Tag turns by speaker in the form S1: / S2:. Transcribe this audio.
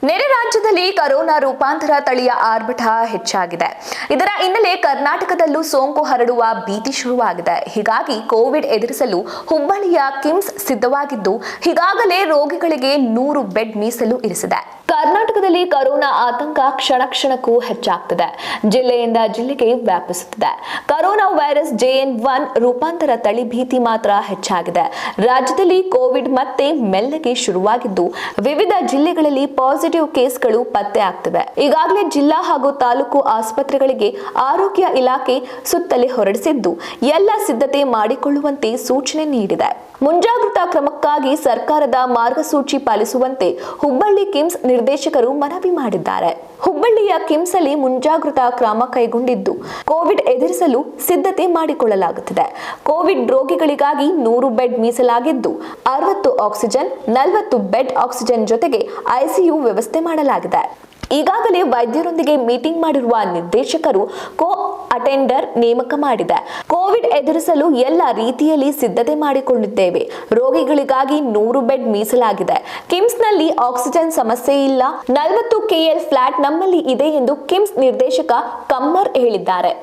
S1: ನೆರೆ ರಾಜ್ಯದಲ್ಲಿ ಕೊರೋನಾ ರೂಪಾಂತರ ತಳಿಯ ಆರ್ಭಟ ಹೆಚ್ಚಾಗಿದೆ. ಇದರ ಹಿನ್ನೆಲೆ ಕರ್ನಾಟಕದಲ್ಲೂ ಸೋಂಕು ಹರಡುವ ಭೀತಿ ಶುರುವಾಗಿದೆ. ಹೀಗಾಗಿ ಕೋವಿಡ್ ಎದುರಿಸಲು ಹುಬ್ಬಳ್ಳಿಯ ಕಿಮ್ಸ್ ಸಿದ್ಧವಾಗಿದ್ದು, ಈಗಾಗಲೇ ರೋಗಿಗಳಿಗೆ 100 ಬೆಡ್ ಮೀಸಲು ಇರಿಸಿದೆ. ಕರ್ನಾಟಕದಲ್ಲಿ ಕೊರೋನಾ ಆತಂಕ ಕ್ಷಣಕ್ಕೂ ಹೆಚ್ಚಾಗ್ತಿದೆ. ಜಿಲ್ಲೆಯಿಂದ ಜಿಲ್ಲೆಗೆ ವ್ಯಾಪಿಸುತ್ತಿದೆ. ಕೊರೋನಾ ವೈರಸ್ JN1 ರೂಪಾಂತರ ತಳಿ ಭೀತಿ ಮಾತ್ರ ಹೆಚ್ಚಾಗಿದೆ. ರಾಜ್ಯದಲ್ಲಿ ಕೋವಿಡ್ ಮತ್ತೆ ಮೆಲ್ಲಗೆ ಶುರುವಾಗಿದ್ದು, ವಿವಿಧ ಜಿಲ್ಲೆಗಳಲ್ಲಿ ಪಾಸಿಟಿವ್ ಕೇಸ್ಗಳು ಪತ್ತೆ ಆಗ್ತಿವೆ. ಈಗಾಗಲೇ ಜಿಲ್ಲಾ ಹಾಗೂ ತಾಲೂಕು ಆಸ್ಪತ್ರೆಗಳಿಗೆ ಆರೋಗ್ಯ ಇಲಾಖೆ ಸುತ್ತಲೇ ಹೊರಡಿಸಿದ್ದು, ಎಲ್ಲ ಸಿದ್ಧತೆ ಮಾಡಿಕೊಳ್ಳುವಂತೆ ಸೂಚನೆ ನೀಡಿದೆ. ಮುಂಜಾಗ್ರತಾ ಕ್ರಮಕ್ಕಾಗಿ ಸರ್ಕಾರದ ಮಾರ್ಗಸೂಚಿ ಪಾಲಿಸುವಂತೆ ಹುಬ್ಬಳ್ಳಿ ಕಿಮ್ಸ್ ನಿರ್ದೇಶಕರು ಮನವಿ ಮಾಡಿದ್ದಾರೆ. ಹುಬ್ಬಳ್ಳಿಯ ಕಿಮ್ಸ್ ಅಲ್ಲಿ ಮುಂಜಾಗ್ರತಾ ಕ್ರಮ ಕೈಗೊಂಡಿದ್ದು, ಕೋವಿಡ್ ಎದುರಿಸಲು ಸಿದ್ಧತೆ ಮಾಡಿಕೊಳ್ಳಲಾಗುತ್ತಿದೆ. ಕೋವಿಡ್ ರೋಗಿಗಳಿಗಾಗಿ 100 ಬೆಡ್ ಮೀಸಲಾಗಿದ್ದು, 60 ಆಕ್ಸಿಜನ್, 40 ಬೆಡ್ ಆಕ್ಸಿಜನ್ ಜೊತೆಗೆ ICU ವ್ಯವಸ್ಥೆ ಮಾಡಲಾಗಿದೆ. ಈಗಾಗಲೇ ವೈದ್ಯರೊಂದಿಗೆ ಮೀಟಿಂಗ್ ಮಾಡಿರುವ ನಿರ್ದೇಶಕರು ಕೋ ಅಟೆಂಡರ್ ನೇಮಕ ಮಾಡಿದೆ. ಕೋವಿಡ್ ಎದುರಿಸಲು ಎಲ್ಲ ರೀತಿಯಲ್ಲಿ ಸಿದ್ಧತೆ ಮಾಡಿಕೊಂಡಿದ್ದೇವೆ. ರೋಗಿಗಳಿಗಾಗಿ 100 ಬೆಡ್ ಮೀಸಲಾಗಿದೆ. ಕಿಮ್ಸ್ನಲ್ಲಿ ಆಕ್ಸಿಜನ್ ಸಮಸ್ಯೆ ಇಲ್ಲ. 40 KL ಫ್ಲಾಟ್ ನಮ್ಮಲ್ಲಿ ಇದೆ ಎಂದು ಕಿಮ್ಸ್ ನಿರ್ದೇಶಕ ಕಮ್ಮರ್ ಹೇಳಿದ್ದಾರೆ.